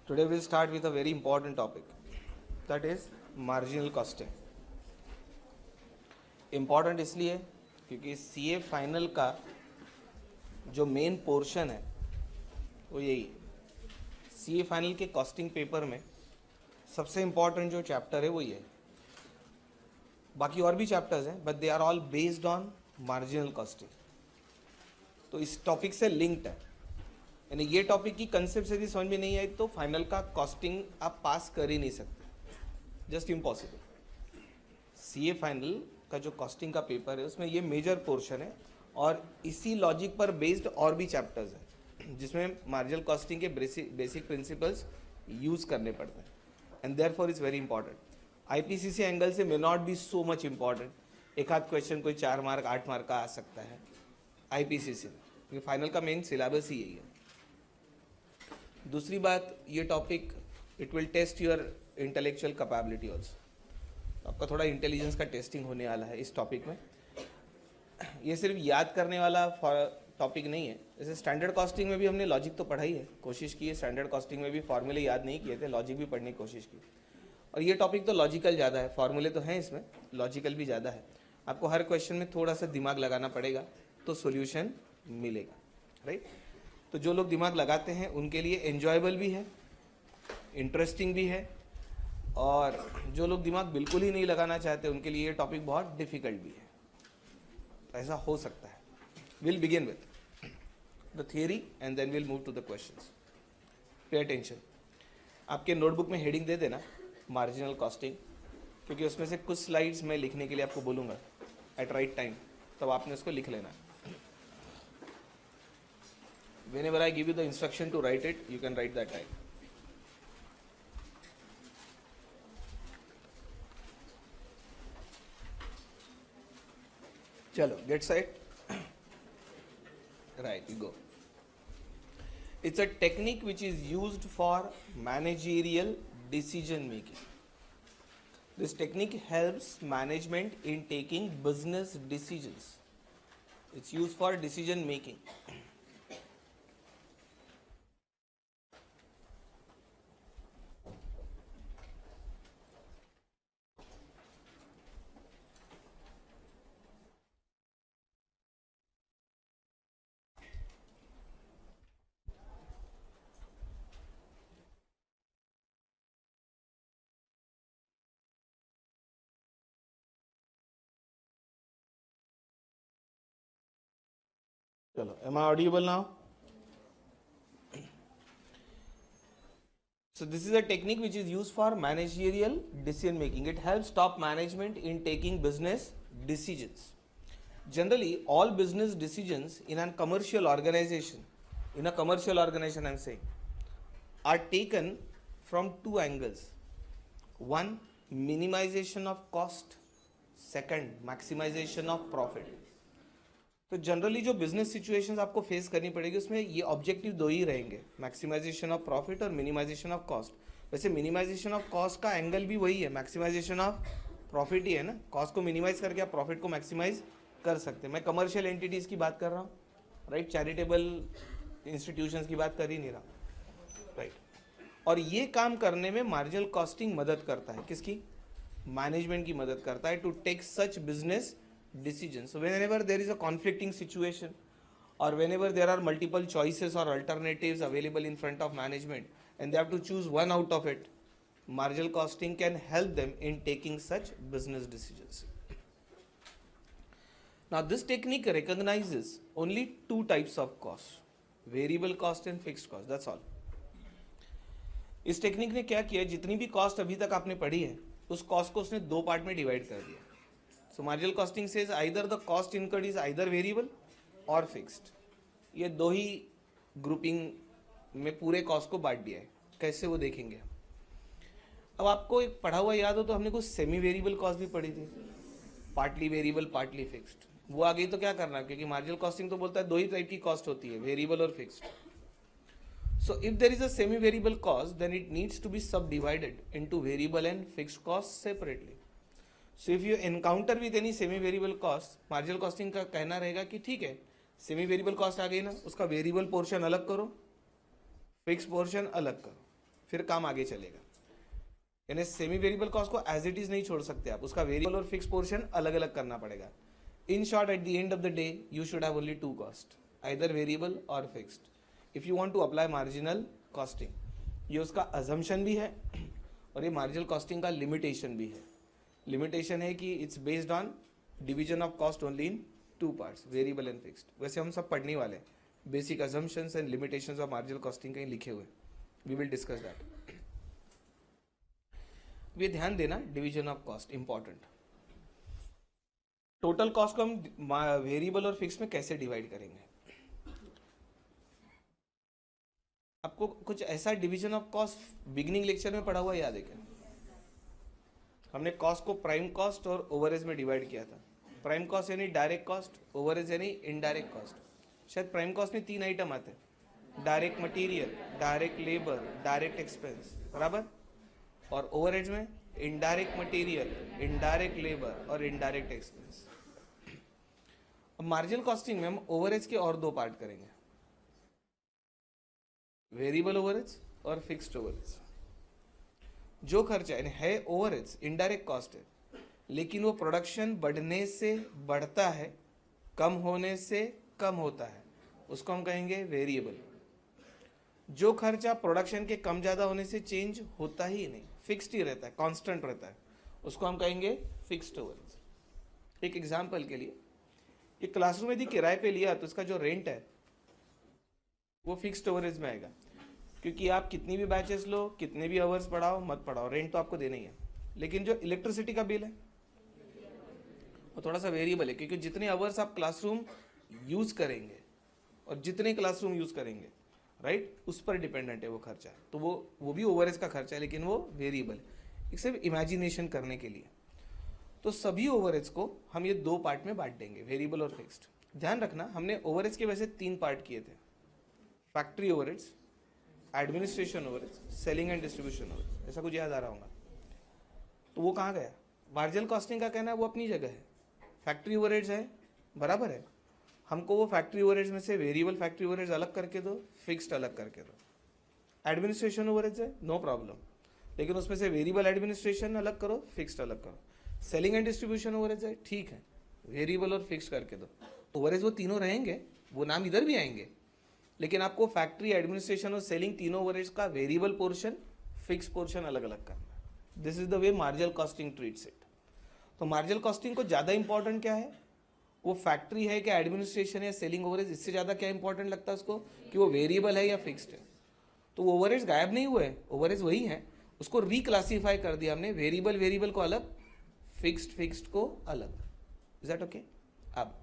Today we'll start with a very important topic, that is marginal costing. Important इसलिए क्योंकि CA final का जो main portion है वो यही है। सीए फाइनल के कॉस्टिंग पेपर में सबसे इम्पॉर्टेंट जो चैप्टर है वो ये है। बाकी और भी चैप्टर्स हैं but they are all based on marginal costing. तो इस टॉपिक से लिंक्ड है, यानी ये टॉपिक की कंसेप्ट यदि समझ में नहीं आई तो फाइनल का कॉस्टिंग आप पास कर ही नहीं सकते, जस्ट इम्पॉसिबल। सीए फाइनल का जो कॉस्टिंग का पेपर है उसमें ये मेजर पोर्शन है और इसी लॉजिक पर बेस्ड और भी चैप्टर्स हैं जिसमें मार्जिनल कॉस्टिंग के बेसिक प्रिंसिपल्स यूज करने पड़ते हैं and therefore is very important. IPCC angle से may not be so much important, एक आध क्वेश्चन कोई 4 मार्क 8 मार्क का आ सकता है आईपीसीसी में, क्योंकि फाइनल का मेन सिलेबस ही यही है। दूसरी बात, ये topic it will test your intellectual capability also. आपका थोड़ा इंटेलिजेंस का टेस्टिंग होने वाला है इस टॉपिक में। ये सिर्फ याद करने वाला टॉपिक नहीं है। जैसे स्टैंडर्ड कॉस्टिंग में भी हमने लॉजिक तो पढ़ा ही है, कोशिश की है। स्टैंडर्ड कॉस्टिंग में भी फॉर्मूले याद नहीं किए थे, लॉजिक भी पढ़ने की कोशिश की। और ये टॉपिक तो लॉजिकल ज़्यादा है, फॉर्मूले तो हैं इसमें, लॉजिकल भी ज़्यादा है। आपको हर क्वेश्चन में थोड़ा सा दिमाग लगाना पड़ेगा तो सोल्यूशन मिलेगा, राइट। तो जो लोग दिमाग लगाते हैं उनके लिए एन्जॉयबल भी है, इंटरेस्टिंग भी है, और जो लोग दिमाग बिल्कुल ही नहीं लगाना चाहते उनके लिए ये टॉपिक बहुत डिफिकल्ट भी है। ऐसा हो सकता है। Will begin with the theory and then will move to the questions. Pay attention. आपके नोटबुक में हेडिंग दे देना मार्जिनल कॉस्टिंग, क्योंकि उसमें से कुछ स्लाइड्स मैं लिखने के लिए आपको बोलूँगा एट राइट टाइम, तब आपने उसको लिख लेना। Whenever I give you the instruction to write it, you can write that time. Chalo, get set. Right, you go. It's a technique which is used for managerial decision making. This technique helps management in taking business decisions. It's used for decision making. Chalo, am I audible now? So this is a technique which is used for managerial decision making. It helps top management in taking business decisions. Generally, all business decisions in a commercial organization, I'm saying, are taken from two angles. One, minimization of cost. Second, maximization of profit. तो generally जो business situations आपको face करनी पड़ेगी उसमें ये objective दो ही रहेंगे, maximization of profit और मिनिमाइजेशन ऑफ कॉस्ट। वैसे मिनिमाइजेशन ऑफ कॉस्ट का एंगल भी वही है, मैक्सिमाइजेशन ऑफ प्रॉफिट ही है ना। कॉस्ट को मिनिमाइज करके आप प्रॉफिट को मैक्सिमाइज कर सकते हैं। मैं कमर्शियल एंटिटीज़ की बात कर रहा हूँ, राइट, चैरिटेबल इंस्टीट्यूशंस की बात कर ही नहीं रहा, राइट। और ये काम करने में मार्जिनल कॉस्टिंग मदद करता है, किसकी? मैनेजमेंट की मदद करता है to take such business decisions. So whenever there is a conflicting situation or whenever there are multiple choices or alternatives available in front of management and they have to choose one out of it, marginal costing can help them in taking such business decisions. Now this technique recognizes only two types of cost, variable cost and fixed cost, that's all. इस technique ने क्या किया, जितनी भी cost अभी तक आपने पढ़ी है उस कॉस्ट को उसने दो पार्ट में डिवाइड कर दिया। So marginal costing says either the cost incurred is either variable or fixed. ये दो ही ग्रुपिंग में पूरे कॉस्ट को बांट दिया है। कैसे वो देखेंगे। अब आपको एक पढ़ा हुआ याद हो तो हमने कुछ सेमी वेरिएबल कॉस्ट भी पढ़ी थी, पार्टली वेरिएबल पार्टली फिक्स्ड। वो आ गई तो क्या करना, क्योंकि मार्जिनल कॉस्टिंग तो बोलता है दो ही टाइप की कॉस्ट होती है, वेरिएबल और fixed. So if there is a semi variable cost then it needs to be subdivided into variable and fixed cost separately. So if you encounter with any semi variable cost, marginal costing का कहना रहेगा कि ठीक है, semi variable cost आ गई ना, उसका variable portion अलग करो, फिक्स पोर्शन अलग करो। फिर काम आगे चलेगा। यानी सेमी वेरिएबल कॉस्ट को एज इट इज नहीं छोड़ सकते आप, उसका वेरिएबल और फिक्स पोर्शन अलग अलग करना पड़ेगा। In short, at the end of the day you should have only two cost, either variable और fixed if you want to apply marginal costing. ये उसका अजम्पशन भी है और ये मार्जिनल कॉस्टिंग का लिमिटेशन भी है। लिमिटेशन है कि it's based on division of cost only in two parts, variable and fixed. वैसे हम सब पढ़ने वाले हैं, basic assumptions and limitations of marginal costing कहीं लिखे हुए, वी विल डिस्कस दैट। ये ध्यान देना, division of cost important. Total cost को हम वेरिएबल और फिक्स में कैसे डिवाइड करेंगे? आपको कुछ ऐसा division of cost beginning lecture में पढ़ा हुआ याद है क्या? हमने कॉस्ट को प्राइम कॉस्ट और ओवरहेड्स में डिवाइड किया था। प्राइम कॉस्ट यानी डायरेक्ट कॉस्ट, ओवरहेड्स यानी इनडायरेक्ट कॉस्ट। शायद प्राइम कॉस्ट में 3 आइटम आते हैं, direct material, direct labour, direct expense, बराबर। और ओवरहेड्स में इनडायरेक्ट मटेरियल, इनडायरेक्ट लेबर और इनडायरेक्ट एक्सपेंस। अब मार्जिनल कॉस्टिंग में हम ओवरहेड्स के और 2 पार्ट करेंगे, वेरिएबल ओवरहेड्स और फिक्स्ड ओवरहेड्स। जो खर्चा है ओवरहेड्स इनडायरेक्ट कॉस्ट है, लेकिन वो प्रोडक्शन बढ़ने से बढ़ता है, कम होने से कम होता है, उसको हम कहेंगे वेरिएबल। जो खर्चा प्रोडक्शन के कम ज्यादा होने से चेंज होता ही नहीं, फिक्स्ड ही रहता है, कांस्टेंट रहता है, उसको हम कहेंगे फिक्स्ड ओवरहेड्स। एक एग्जांपल के लिए, ये क्लासरूम यदि किराए पे लिया तो इसका जो रेंट है वो फिक्स्ड ओवरहेड्स में आएगा, क्योंकि आप कितनी भी बैचेस लो, कितने भी आवर्स पढ़ाओ मत पढ़ाओ, रेंट तो आपको देना ही है। लेकिन जो इलेक्ट्रिसिटी का बिल है वो थोड़ा सा वेरिएबल है, क्योंकि जितने आवर्स आप क्लासरूम यूज करेंगे और जितने क्लासरूम यूज करेंगे, राइट, उस पर डिपेंडेंट है वो खर्चा। तो वो भी ओवरहेड्स का खर्चा है, लेकिन वो वेरिएबल है, सिर्फ इमेजिनेशन करने के लिए। तो सभी ओवरहेड्स को हम ये 2 पार्ट में बांट देंगे, वेरिएबल और फिक्स्ड। ध्यान रखना, हमने ओवरहेड्स के वैसे 3 पार्ट किए थे, factory overheads, administration overheads, selling and distribution overheads. ऐसा कुछ याद आ रहा होगा? तो वो कहाँ गया? मार्जिनल कॉस्टिंग का कहना है वो अपनी जगह है, फैक्ट्री ओवरहेड्स है, बराबर है। हमको वो फैक्ट्री ओवरहेड्स में से वेरिएबल फैक्ट्री ओवरहेड्स अलग करके दो, फिक्स्ड अलग करके दो। एडमिनिस्ट्रेशन ओवरहेड्स है, नो प्रॉब्लम, लेकिन उसमें से वेरिएबल एडमिनिस्ट्रेशन अलग करो, फिक्स्ड अलग करो। सेलिंग एंड डिस्ट्रीब्यूशन ओवरहेड्स है, ठीक है, वेरिएबल और फिक्स्ड करके दो। ओवरहेड्स वो तीनों रहेंगे, वो नाम इधर भी आएंगे, लेकिन आपको फैक्ट्री, एडमिनिस्ट्रेशन और सेलिंग तीनों ओवरहेड्स का वेरिएबल पोर्शन, फिक्स पोर्शन अलग अलग करना है। This is the way marginal costing treats it. तो मार्जिनल कॉस्टिंग को ज्यादा इंपॉर्टेंट क्या है? वो फैक्ट्री है क्या, एडमिनिस्ट्रेशन है, सेलिंग ओवरहेड्स, इससे ज्यादा क्या इंपॉर्टेंट लगता है उसको कि वो वेरिएबल है या फिक्स्ड है? तो ओवरहेड्स गायब नहीं हुए, ओवरहेड्स वही है, उसको रिक्लासिफाई कर दिया हमने, वेरिएबल को अलग, फिक्स्ड को अलग। Is that okay? अब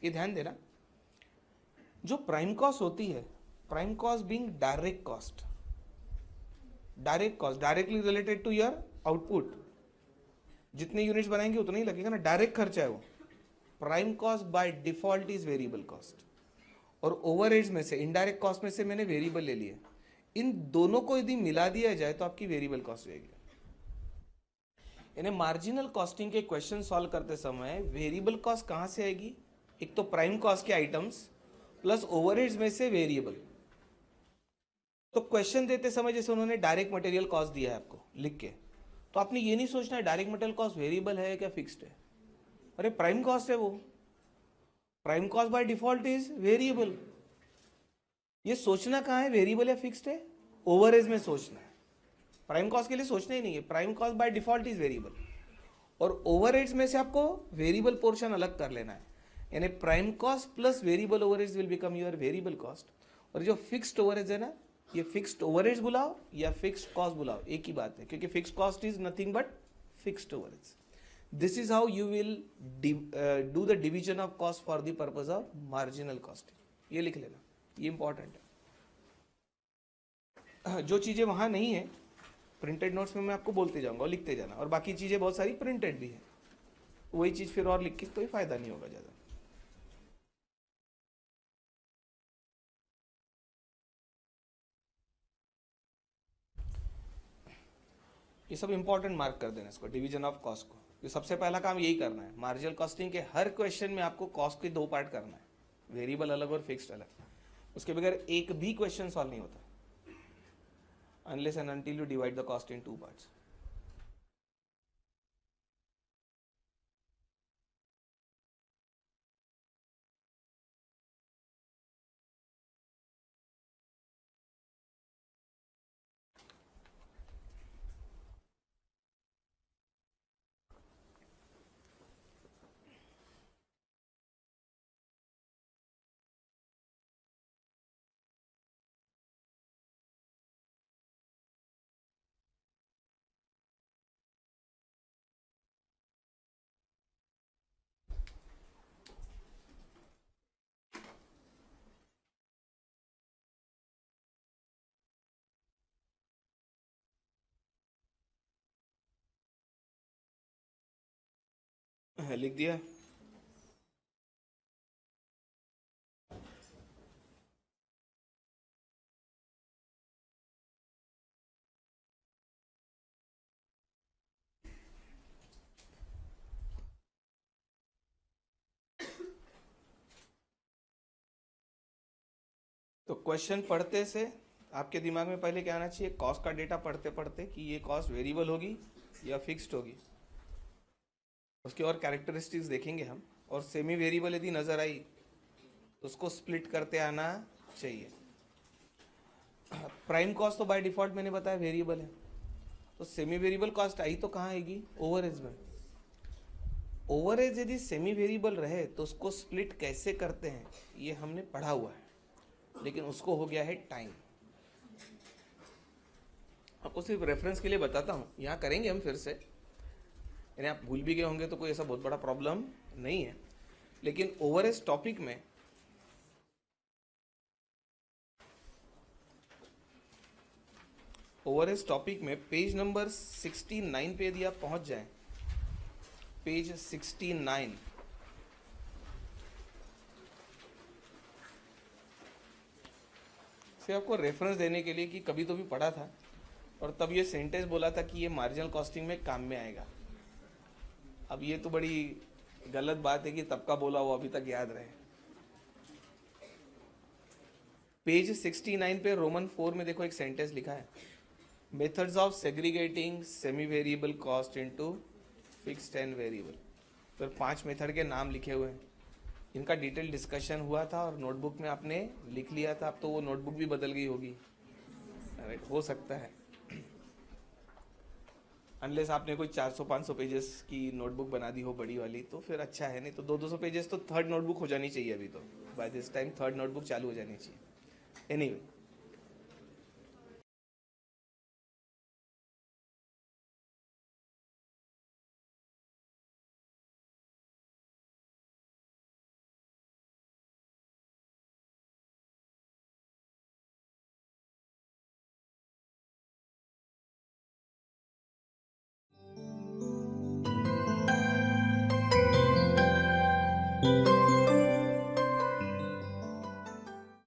ये ध्यान देना, जो प्राइम कॉस्ट होती है, prime cost being direct cost, directly related to your output, जितने यूनिट्स बनाएंगे उतना ही लगेगा ना, डायरेक्ट खर्चा है वो। Prime cost by default is variable cost, और ओवरहेड्स में से, इनडायरेक्ट कॉस्ट में से मैंने वेरिएबल ले लिए। इन दोनों को यदि मिला दिया जाए तो आपकी वेरिएबल कॉस्ट रहेगी। यानी मार्जिनल कॉस्टिंग के क्वेश्चन सॉल्व करते समय वेरिएबल कॉस्ट कहां से आएगी? एक तो प्राइम कॉस्ट के आइटम्स प्लस ओवरहेड्स में से वेरिएबल। तो क्वेश्चन देते समय जैसे उन्होंने डायरेक्ट मटेरियल कॉस्ट दिया है आपको लिख के, तो आपने ये नहीं सोचना है डायरेक्ट मटेरियल कॉस्ट वेरिएबल है क्या फिक्स्ड है। अरे प्राइम कॉस्ट है वो, prime cost by default is variable. ये सोचना कहाँ है, वेरिएबल या फिक्स्ड है? ओवरहेड्स में सोचना है। प्राइम कॉस्ट के लिए सोचना ही नहीं है, prime cost by default is variable, और ओवरहेड्स में से आपको वेरिएबल पोर्शन अलग कर लेना है। यानी prime cost plus variable overheads will become your variable cost, और जो फिक्स्ड ओवरहेड्स है ना, ये फिक्स्ड ओवरहेड्स बुलाओ या फिक्स्ड कॉस्ट बुलाओ, एक ही बात है, क्योंकि fixed cost is nothing but fixed overheads. This is how you will do the division of cost for the purpose of marginal costing. ये लिख लेना, ये इंपॉर्टेंट है। जो चीजें वहां नहीं है प्रिंटेड नोट्स में मैं आपको बोलते जाऊंगा और लिखते जाना, और बाकी चीजें बहुत सारी प्रिंटेड भी है, वही चीज फिर और लिख के कोई फायदा नहीं होगा ज्यादा। ये सब इंपॉर्टेंट मार्क कर देना इसको, डिवीजन ऑफ कॉस्ट को। ये सबसे पहला काम यही करना है। मार्जिनल कॉस्टिंग के हर क्वेश्चन में आपको कॉस्ट के 2 पार्ट करना है, वेरिएबल अलग और फिक्स्ड अलग। उसके बगैर एक भी क्वेश्चन सॉल्व नहीं होता। unless and until you divide the cost in two parts. लिख दिया। तो क्वेश्चन पढ़ते से आपके दिमाग में पहले क्या आना चाहिए, कॉस्ट का डेटा पढ़ते पढ़ते कि ये कॉस्ट वेरिएबल होगी या फिक्स्ड होगी। उसके और कैरेक्टरिस्टिक्स देखेंगे हम, और सेमी वेरिएबल यदि नजर आई तो उसको स्प्लिट करते आना चाहिए। प्राइम कॉस्ट तो बाय डिफॉल्ट मैंने बताया वेरिएबल है, तो सेमी वेरिएबल कॉस्ट आई तो कहाँ आएगी, ओवरहेड्स में। ओवरहेड्स यदि सेमी वेरिएबल रहे तो उसको स्प्लिट कैसे करते हैं ये हमने पढ़ा हुआ है, लेकिन उसको हो गया है टाइम। आपको सिर्फ रेफरेंस के लिए बताता हूँ, यहाँ करेंगे हम फिर से, यानी आप भूल भी गए होंगे तो कोई ऐसा बहुत बड़ा प्रॉब्लम नहीं है। लेकिन ओवरहेड्स टॉपिक में पेज नंबर 69 पे यदि आप पहुंच जाएं, पेज 69, से आपको रेफरेंस देने के लिए कि कभी तो भी पढ़ा था और तब ये सेंटेंस बोला था कि ये मार्जिनल कॉस्टिंग में काम में आएगा। अब ये तो बड़ी गलत बात है कि तब का बोला वो अभी तक याद रहे। पेज 69 पे रोमन 4 में देखो एक सेंटेंस लिखा है, methods of segregating semi variable cost into fixed and variable. फिर 5 मेथड के नाम लिखे हुए हैं, इनका डिटेल डिस्कशन हुआ था और नोटबुक में आपने लिख लिया था। अब तो वो नोटबुक भी बदल गई होगी, हो सकता है, अनलेस आपने कोई 400-500 पेजेस की नोटबुक बना दी हो बड़ी वाली, तो फिर अच्छा है। नहीं तो 200-200 पेजेस तो थर्ड नोटबुक हो जानी चाहिए अभी तो, by this time third notebook चालू हो जानी चाहिए। एनीवे